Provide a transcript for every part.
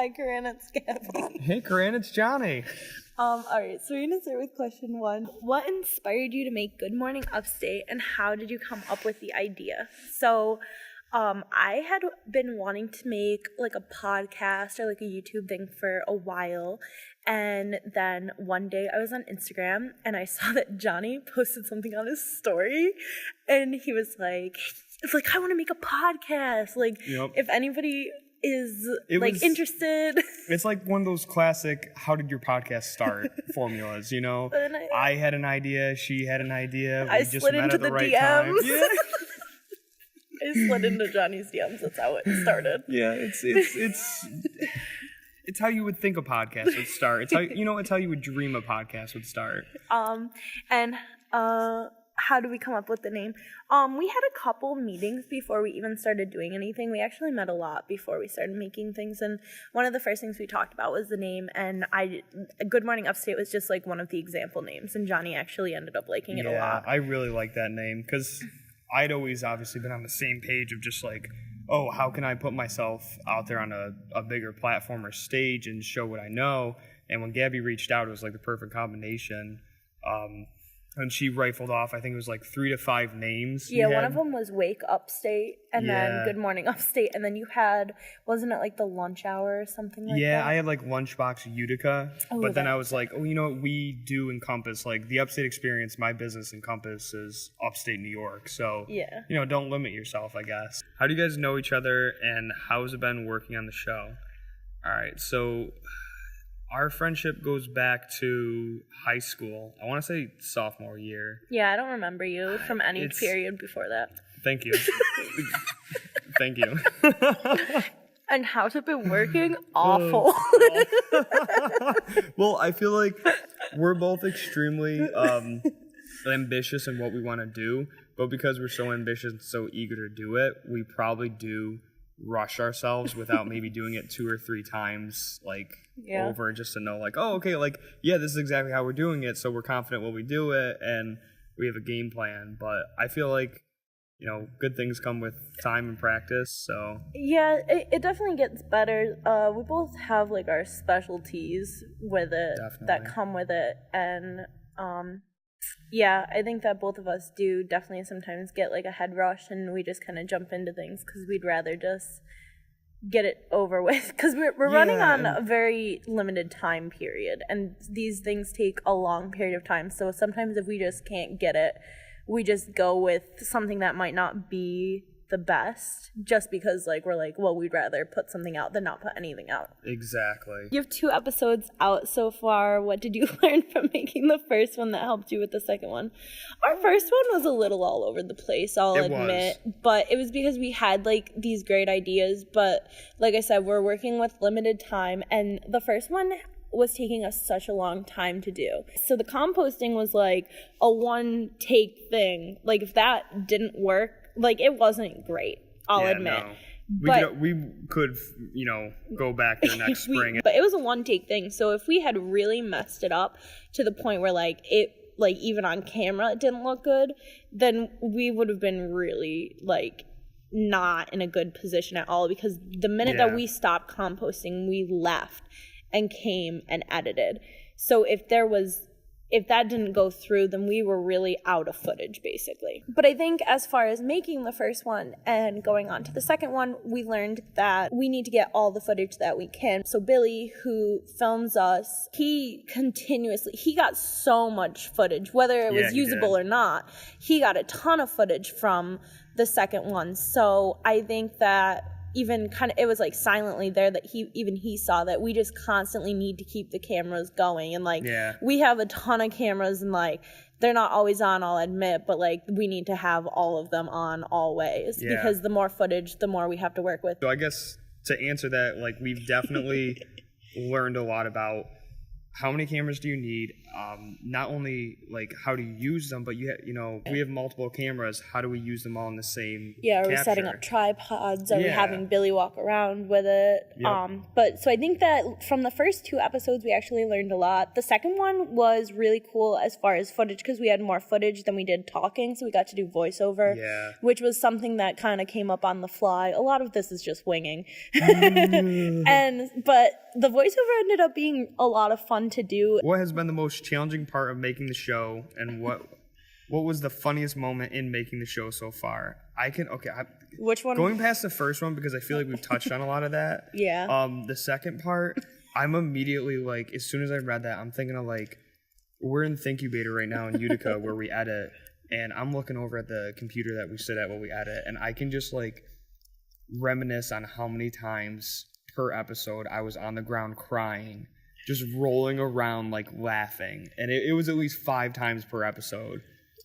Hi, Corinne, it's Gabby. Hey, Corinne, it's Johnny. All right, so we're gonna start with question 1. What inspired you to make Good Morning Upstate, and how did you come up with the idea? So, I had been wanting to make like a podcast or like a YouTube thing for a while, and then one day I was on Instagram and I saw that Johnny posted something on his story, and he was like, "It's like I want to make a podcast. Like, if anybody is interested." It's like one of those classic "how did your podcast start" formulas, you know? I had an idea, she had an idea, we just met at the right time. Yeah. I slid into Johnny's DMs. That's how it started. Yeah, it's how you would think a podcast would start. It's how it's how you would dream a podcast would start. How do we come up with the name? We had a couple meetings before we even started doing anything. We actually met a lot before we started making things, and one of the first things we talked about was the name, and Good Morning Upstate was just like one of the example names, and Johnny actually ended up liking it a lot. I really like that name, because I'd always obviously been on the same page of just like, oh, how can I put myself out there on a bigger platform or stage and show what I know? And when Gabby reached out, it was like the perfect combination. And she rifled off, I think it was like 3 to 5 names. Yeah, one of them was Wake Upstate, and then Good Morning Upstate, and then you had, wasn't it like the lunch hour or something like that? Yeah, I had like Lunchbox Utica, but then I was like, oh, you know what, we do encompass, like the Upstate experience, my business encompasses Upstate New York, so, don't limit yourself, I guess. How do you guys know each other, and how has it been working on the show? All right, so our friendship goes back to high school. I want to say sophomore year. Yeah, I don't remember you from any period before that. Thank you. Thank you. And how's it been working? Awful. Well, I feel like we're both extremely ambitious in what we want to do, but because we're so ambitious and so eager to do it, we probably do rush ourselves without maybe doing it 2 or 3 times over, just to know this is exactly how we're doing it, so we're confident when we do it and we have a game plan. But I feel like good things come with time and practice, so it definitely gets better. We both have like our specialties with it that come with it, and I think that both of us do definitely sometimes get like a head rush, and we just kind of jump into things because we'd rather just get it over with, because we're running on a very limited time period, and these things take a long period of time. So sometimes if we just can't get it, we just go with something that might not be the best, just because we're like, well, we'd rather put something out than not put anything out. Exactly. You have 2 episodes out so far. What did you learn from making the first one that helped you with the second one? Our first one was a little all over the place, I'll admit, but it was because we had these great ideas, but like I said, we're working with limited time, and the first one was taking us such a long time to do. So the composting was like a one take thing. If that didn't work, it wasn't great, I'll admit. No. We could go back there next spring. But it was a one take thing. So if we had really messed it up to the point where even on camera it didn't look good, then we would have been really not in a good position at all, because the minute that we stopped composting, we left and came and edited. So if that didn't go through, then we were really out of footage, basically. But I think as far as making the first one and going on to the second one, we learned that we need to get all the footage that we can. So Billy, who films us, he got so much footage, whether it was usable or not. He got a ton of footage from the second one. So I think that even it was silently there that he saw that we just constantly need to keep the cameras going, and we have a ton of cameras, and they're not always on, I'll admit, but we need to have all of them on always, because the more footage, the more we have to work with. So I guess to answer that, we've definitely learned a lot about how many cameras do you need? Not only like how do you use them, but we have multiple cameras. How do we use them all in the same? Yeah, are we capture? setting up tripods? Are we Yeah. having Billy walk around with it? Yep. But so I think that from the first 2 episodes, we actually learned a lot. The second one was really cool as far as footage because we had more footage than we did talking, so we got to do voiceover, which was something that kind of came up on the fly. A lot of this is just winging, but the voiceover ended up being a lot of fun to do. What has been the most challenging part of making the show, and what was the funniest moment in making the show so far? Which one? Going past the first one, because I feel like we've touched on a lot of that. Yeah. The second part, I'm immediately like, as soon as I read that, I'm thinking of like, we're in Thinkubator right now in Utica where we edit, and I'm looking over at the computer that we sit at while we edit, and I can just like reminisce on how many times per episode I was on the ground crying, just rolling around like laughing, and it was at least 5 times per episode.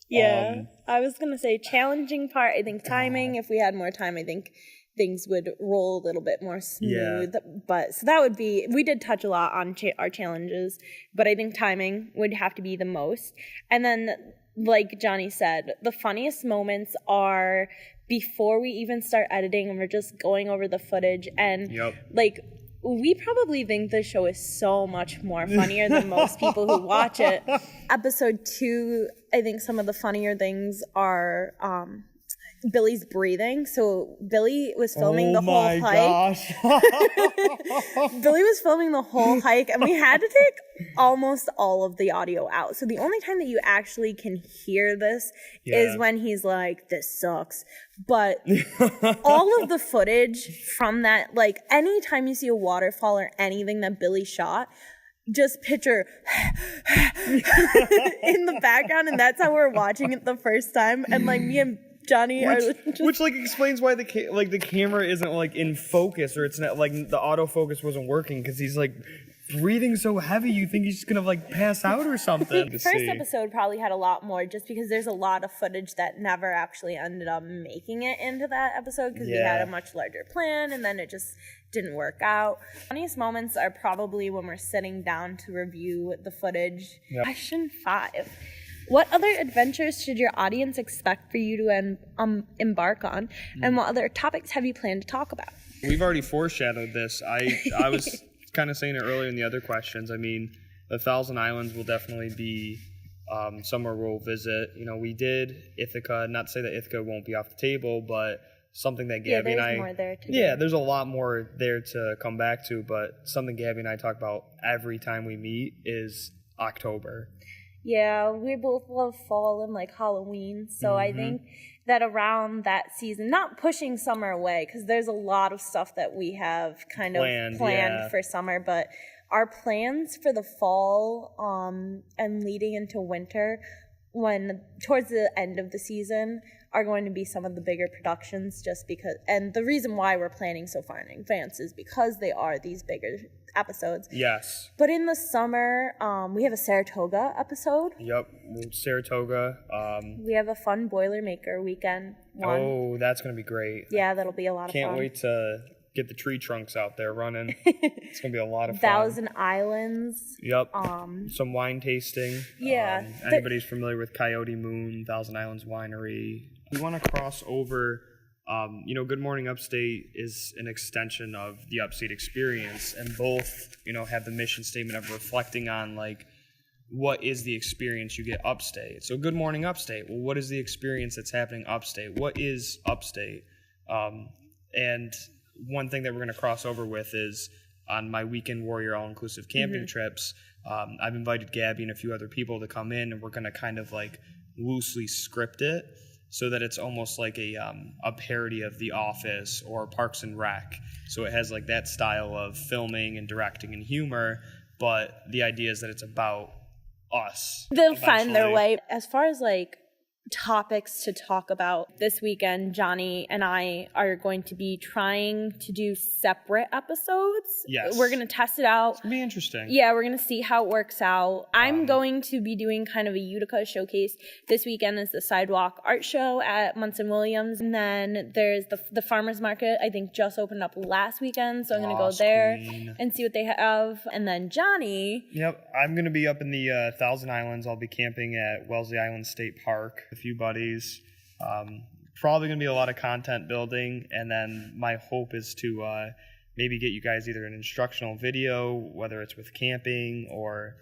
Yeah, I was gonna say challenging part. I think timing. If we had more time, I think things would roll a little bit more smooth. Yeah. But so that would be. We did touch a lot on our challenges, but I think timing would have to be the most. And then, like Johnny said, the funniest moments are before we even start editing, and we're just going over the footage and like. We probably think the show is so much more funnier than most people who watch it. Episode 2, I think some of the funnier things are Billy's breathing. So Billy was filming the whole hike. Billy was filming the whole hike, and we had to take almost all of the audio out. So the only time that you actually can hear this is when he's like, "This sucks." But all of the footage from that, like anytime you see a waterfall or anything that Billy shot, just picture in the background, and that's how we're watching it the first time. And like me and Johnny which like explains why the camera isn't like in focus, or it's not like the autofocus wasn't working, because he's like breathing so heavy you think he's just gonna like pass out or something. The first episode probably had a lot more just because there's a lot of footage that never actually ended up making it into that episode because we had a much larger plan and then it just didn't work out. Funniest moments are probably when we're sitting down to review the footage. Question 5. What other adventures should your audience expect for you to embark on, and what other topics have you planned to talk about? We've already foreshadowed this. I was kind of saying it earlier in the other questions. I mean, the Thousand Islands will definitely be somewhere we'll visit. You know, we did Ithaca. Not to say that Ithaca won't be off the table, but something that Gabby and I... more there to do. There's a lot more there to come back to, but something Gabby and I talk about every time we meet is October. Yeah, we both love fall and like Halloween, so I think that around that season, not pushing summer away, because there's a lot of stuff that we have kind of planned for summer, but our plans for the fall and leading into winter, when towards the end of the season, are going to be some of the bigger productions, just because, and the reason why we're planning so far in advance is because they are these bigger episodes. Yes. But in the summer, we have a Saratoga episode. Yep, Saratoga. We have a fun Boilermaker weekend one. Oh, that's going to be great. Yeah, that'll be a lot of fun. Can't wait to get the tree trunks out there running. It's going to be a lot of fun. Thousand Islands. Yep. Some wine tasting. Yeah. Anybody's familiar with Coyote Moon, Thousand Islands Winery. We want to cross over... Good Morning Upstate is an extension of the Upstate experience, and both, have the mission statement of reflecting on, like, what is the experience you get upstate. So Good Morning Upstate, well, what is the experience that's happening upstate? What is upstate? And one thing that we're going to cross over with is on my Weekend Warrior all-inclusive camping trips, I've invited Gabby and a few other people to come in, and we're going to kind of, like, loosely script it, so that it's almost like a parody of The Office or Parks and Rec. So it has like that style of filming and directing and humor, but the idea is that it's about us. They'll find their way. As far as like topics to talk about. This weekend, Johnny and I are going to be trying to do separate episodes. Yes. We're going to test it out. It's going to be interesting. Yeah, we're going to see how it works out. I'm going to be doing kind of a Utica showcase. This weekend is the Sidewalk Art Show at Munson Williams. And then there's the Farmers Market, I think just opened up last weekend. So I'm going to go there and see what they have. And then Johnny. Yep, I'm going to be up in the Thousand Islands. I'll be camping at Wellesley Island State Park. A few buddies. Probably going to be a lot of content building, and then my hope is to maybe get you guys either an instructional video, whether it's with camping or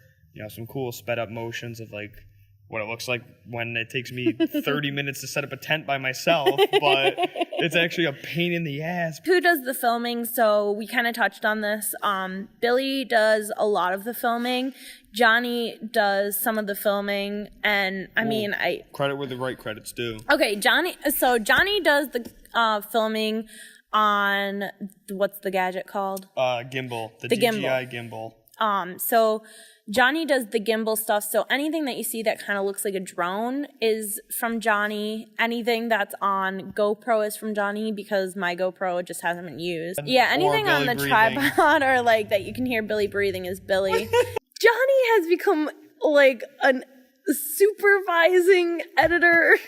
some cool sped up motions of like what it looks like when it takes me 30 minutes to set up a tent by myself, but it's actually a pain in the ass. Who does the filming? So we kind of touched on this. Billy does a lot of the filming. Johnny does some of the filming, and credit where the right credit's due. Okay, Johnny does the filming on what's the gadget called? Gimbal, the DJI gimbal. So Johnny does the gimbal stuff. So anything that you see that kind of looks like a drone is from Johnny. Anything that's on GoPro is from Johnny because my GoPro just hasn't been used. Yeah, anything on the tripod or like that you can hear Billy breathing is Billy. Johnny has become like an supervising editor.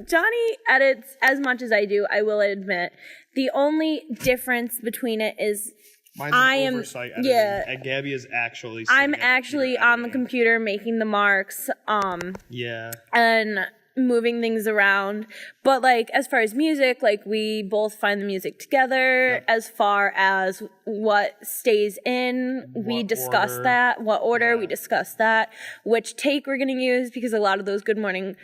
Johnny edits as much as I do, I will admit. The only difference between it is mine's an oversight editing. Yeah. And Gabby is actually I'm actually on the computer making the marks. Yeah. And moving things around. But like as far as music, like we both find the music together. Yep. As far as what stays in, we discuss that. What order, we discuss that. Which take we're gonna use, because a lot of those Good Morning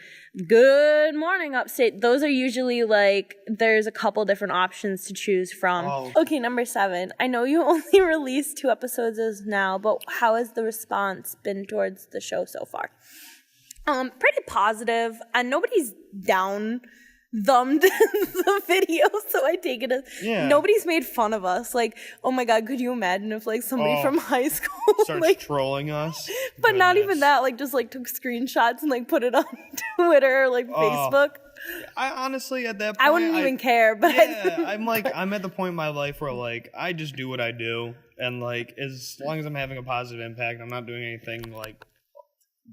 Upstate, those are usually like there's a couple different options to choose from. Oh. Okay, number 7. I know you only released 2 episodes as now, but how has the response been towards the show so far? Pretty positive, and nobody's down thumbed the video, so I take it as nobody's made fun of us. Like, oh my god, could you imagine if like somebody from high school starts like trolling us? But goodness. Not even that, like just like took screenshots and like put it on Twitter or like Facebook. I honestly at that point I wouldn't even care, but I'm at the point in my life where like I just do what I do, and like as long as I'm having a positive impact, I'm not doing anything like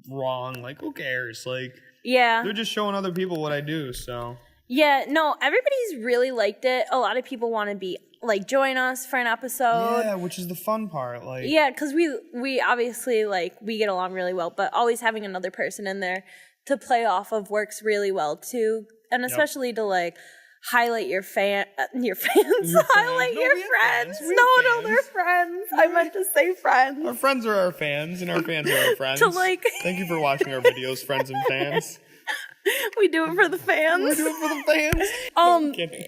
wrong. Like who cares? Like they're just showing other people what I do. So no, everybody's really liked it. A lot of people want to be like join us for an episode, which is the fun part. Like because we obviously like we get along really well, but always having another person in there to play off of works really well too, and especially to like highlight your fans, highlight your friends. No, they're friends. I meant to say friends. Our friends are our fans, and our fans are our friends. Thank you for watching our videos, friends and fans. We do it for the fans. We do it for the fans.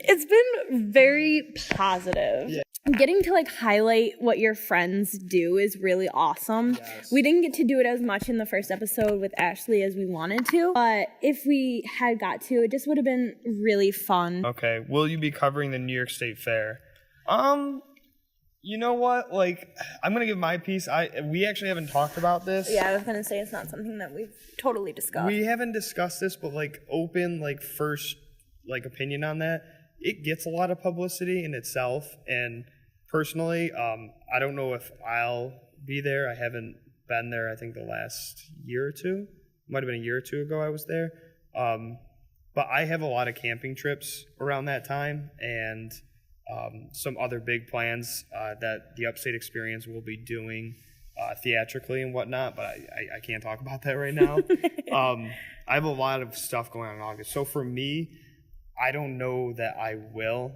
It's been very positive. Yeah. Getting to like highlight what your friends do is really awesome. Yes. We didn't get to do it as much in the first episode with Ashley as we wanted to, but if we had got to, it just would have been really fun. Okay, will you be covering the New York State Fair? You know what? Like, I'm gonna give my piece. We actually haven't talked about this. Yeah, I was gonna say it's not something that we've totally discussed. We haven't discussed this, but like open like first like opinion on that. It gets a lot of publicity in itself, and personally, I don't know if I'll be there. I haven't been there, I think, the last year or two. Might have been a year or two ago I was there. But I have a lot of camping trips around that time, and some other big plans that the Upstate Experience will be doing theatrically and whatnot, but I can't talk about that right now. I have a lot of stuff going on in August. So for me, I don't know that I will,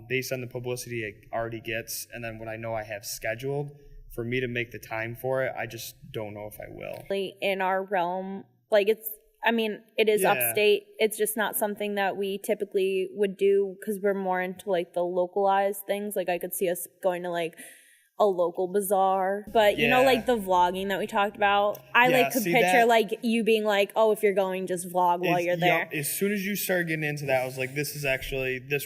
based on the publicity it already gets, and then what I know I have scheduled. For me to make the time for it, I just don't know if I will. In our realm, like it is upstate. It's just not something that we typically would do because we're more into like the localized things. Like I could see us going to like a local bazaar, but you know, like the vlogging that we talked about, I could picture that, like you being like, oh, if you're going, just vlog while you're there. As soon as you started getting into that, I was like, this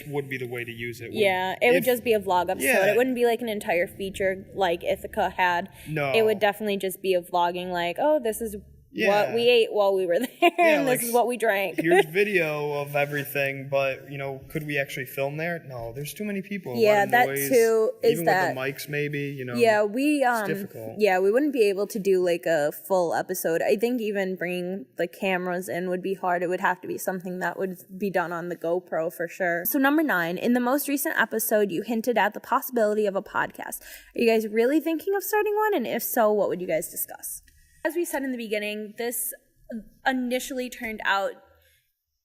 would be the way to use it. It would just be a vlog episode. It wouldn't be like an entire feature like Ithaca had. No, it would definitely just be a vlogging like, oh, this is what we ate while we were there, and this is what we drank. Here's video of everything, but, could we actually film there? No, there's too many people. Yeah, that too is even that. Even with the mics, maybe, Yeah, it's difficult. Yeah, we wouldn't be able to do, like, a full episode. I think even bringing the cameras in would be hard. It would have to be something that would be done on the GoPro for sure. So number 9, in the most recent episode, you hinted at the possibility of a podcast. Are you guys really thinking of starting one? And if so, what would you guys discuss? As we said in the beginning, this initially turned out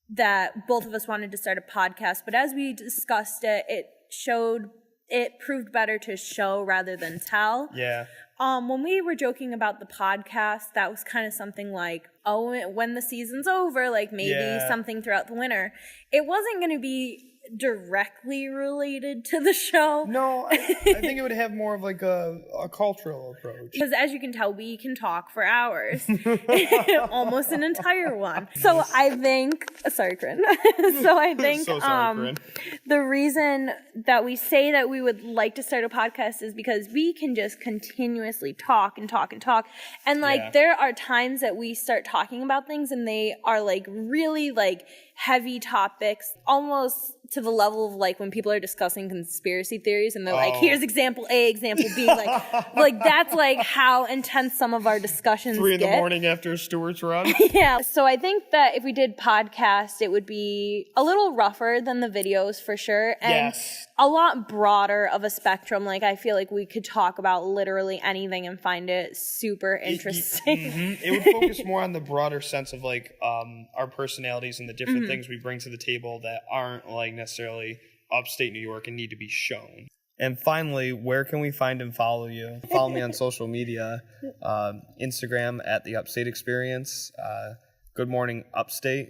that both of us wanted to start a podcast, but as we discussed it, it proved better to show rather than tell. Yeah. When we were joking about the podcast, that was kind of something like, oh, when the season's over, like maybe something throughout the winter. It wasn't going to be directly related to the show. No, I think it would have more of like a cultural approach. Because as you can tell, we can talk for hours. Almost an entire one. So I think, sorry, Corinne. So I think so sorry, Corinne. The reason that we say that we would like to start a podcast is because we can just continuously talk and talk and talk. And like there are times that we start talking about things and they are like really like heavy topics, almost to the level of like when people are discussing conspiracy theories and they're like, here's example A, example B, like that's like how intense some of our discussions 3 in the get. morning after Stewart's run. Yeah, so I think that if we did podcast, it would be a little rougher than the videos for sure, and a lot broader of a spectrum. Like I feel like we could talk about literally anything and find it super interesting. It would focus more on the broader sense of like our personalities and the different things we bring to the table that aren't like necessarily upstate New York and need to be shown. And finally, where can we find and follow you? Follow me on social media. Instagram at The Upstate Experience. Good Morning Upstate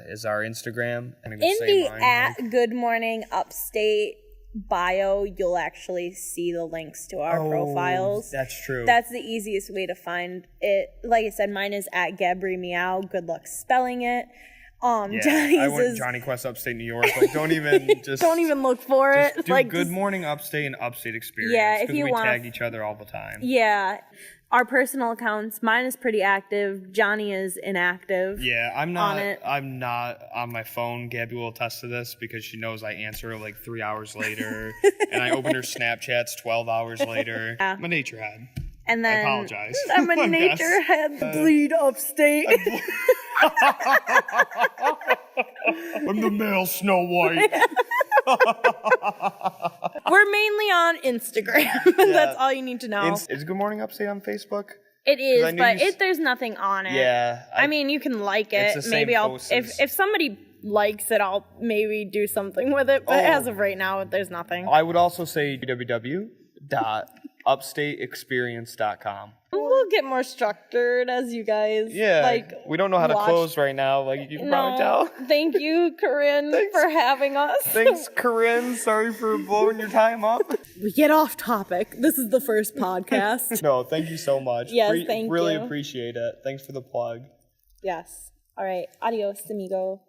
is our Instagram. In the at Good Morning Upstate bio, you'll actually see the links to our profiles. That's true. That's the easiest way to find it. Like I said, mine is at Gabri Meow. Good luck spelling it. I went Johnny Quest Upstate New York. Like, don't even don't even look for it. Do like Good Morning Upstate and Upstate Experience. Yeah, if you we want, tag each other all the time. Yeah, our personal accounts. Mine is pretty active. Johnny is inactive. Yeah, I'm not on my phone. Gabby will attest to this because she knows I answer like 3 hours later, and I open her Snapchats 12 hours later. Yeah. I'm a nature head. And then I apologize. I'm a nature head. Bleed upstate. I'm the male Snow White. We're mainly on Instagram. That's all you need to know. Is Good Morning Upstate on Facebook? It is, but there's nothing on it. Yeah. I mean, you can like it. Maybe if somebody likes it, I'll maybe do something with it. But as of right now, there's nothing. I would also say www.upstateexperience.com. We'll get more structured as you guys. Yeah, we don't know how to close right now. Like you can probably tell. Thank you, Corinne, for having us. Thanks, Corinne. Sorry for blowing your time up. We get off topic. This is the first podcast. No, thank you so much. Yes, thank you. Really appreciate it. Thanks for the plug. Yes. All right. Adios, amigo.